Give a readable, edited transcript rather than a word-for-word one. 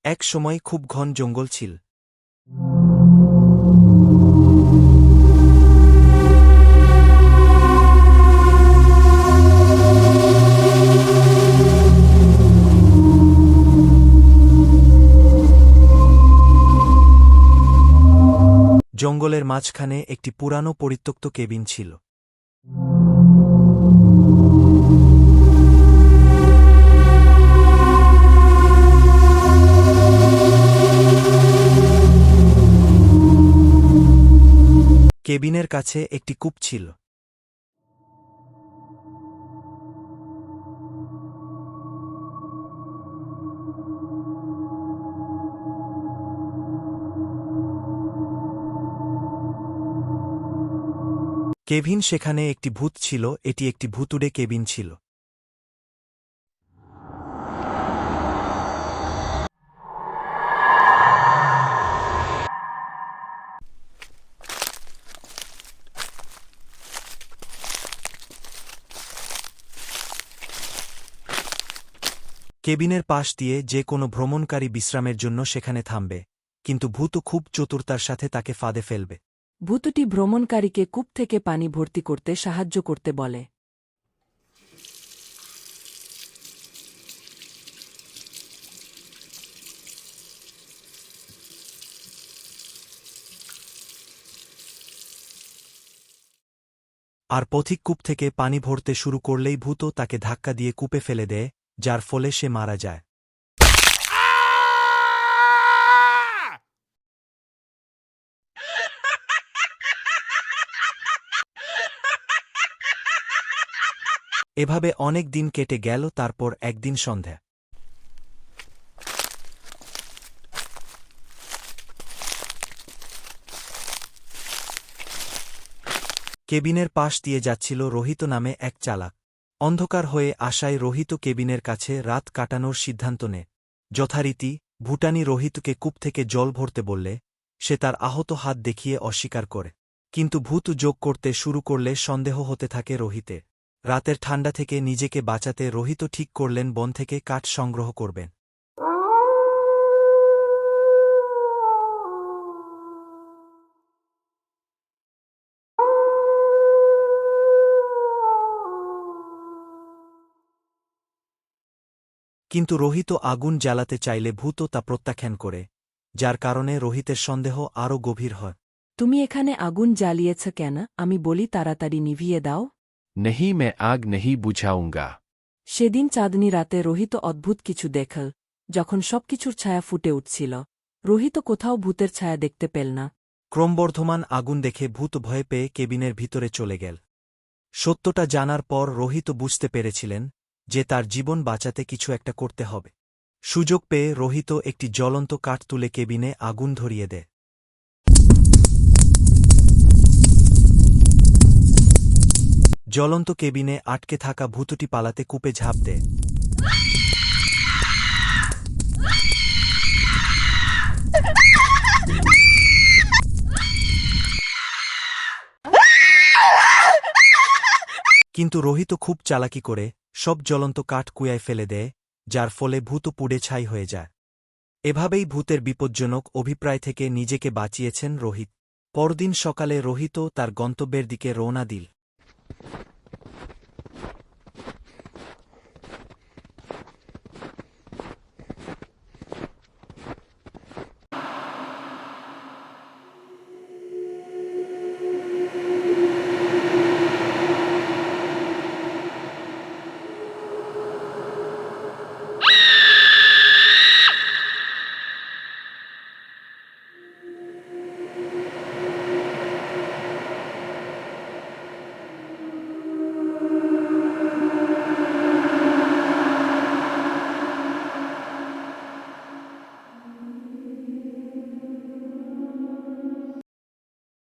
এক সময় খুব ঘন জঙ্গল ছিল। জঙ্গলের মাঝখানে একটি পুরানো পরিত্যক্ত কেবিন ছিল। কেবিনের কাছে একটি কূপ ছিল। কেভিন সেখানে একটি ভূত ছিল, এটি একটি ভুতুড়ে কেবিন ছিল। কেবিনের পাশ দিয়ে যে কোনো ভ্রমণকারী বিশ্রামের জন্য সেখানে থামবে, কিন্তু ভূত খুব চতুরতার সাথে তাকে ফাঁদে ফেলবে। ভূতটি ভ্রমণকারীকে কূপ থেকে পানি ভর্তি করতে সাহায্য করতে বলে। আর পথিক কূপ থেকে পানি ভরতে শুরু করলেই ভূত তাকে ধাক্কা দিয়ে কূপে ফেলে দেয়, যার ফলে সে মারা যায়। এভাবে অনেক দিন কেটে গেল। তারপর একদিন সন্ধ্যা, কেবিনের পাশ দিয়ে যাচ্ছিল রোহিত নামে এক চালাক। অন্ধকার হয়ে আসায় রোহিত কেবিনের কাছে রাত কাটানোর সিদ্ধান্ত নেয়। যথারীতি ভুটানি রোহিতকে কূপ থেকে জল ভরতে বললে সে তার আহত হাত দেখিয়ে অস্বীকার করে। কিন্তু ভূত যোগ করতে শুরু করলে সন্দেহ হতে থাকে রোহিতে। রাতের ঠান্ডা থেকে নিজেকে বাঁচাতে রোহিত ঠিক করলেন বন থেকে কাঠ সংগ্রহ করবেন। কিন্তু রোহিত আগুন জ্বালাতে চাইলে ভূত তা প্রত্যাখ্যান করে, যার কারণে রোহিতের সন্দেহ আরও গভীর হয়। তুমি এখানে আগুন জ্বালিয়েছ কেন? আমি বলি তাড়াতাড়ি নিভিয়ে দাও। नहीं मैं आग नहीं बुझाऊंगा। সেদিন চাঁদনি রাতে রোহিত অদ্ভুত কিছু দেখল। যখন সবকিছুর ছায়া ফুটে উঠছিল, রোহিত কোথাও ভূতের ছায়া দেখতে পেল না। ক্রমবর্ধমান আগুন দেখে ভূত ভয় পেয়ে কেবিনের ভিতরে চলে গেল। সত্যটা জানার পর রোহিত বুঝতে পেরেছিলেন যে তার জীবন বাঁচাতে কিছু একটা করতে হবে। সুযোগ পেয়ে রোহিত একটি জ্বলন্ত কাঠ তুলে কেবিনে আগুন ধরিয়ে দেয়। জ্বলন্ত কেবিনে আটকে থাকা ভূতটি পালাতে কূপে ঝাঁপ দেয়। কিন্তু রোহিত খুব চালাকি করে সব জ্বলন্ত কাঠ কুয়ায় ফেলে দেয়, যার ফলে ভূত পুড়ে ছাই হয়ে যায়। এভাবেই ভূতের বিপজ্জনক অভিপ্রায় থেকে নিজেকে বাঁচিয়েছেন রোহিত। পরদিন সকালে রোহিত তার গন্তব্যের দিকে রওনা দিল।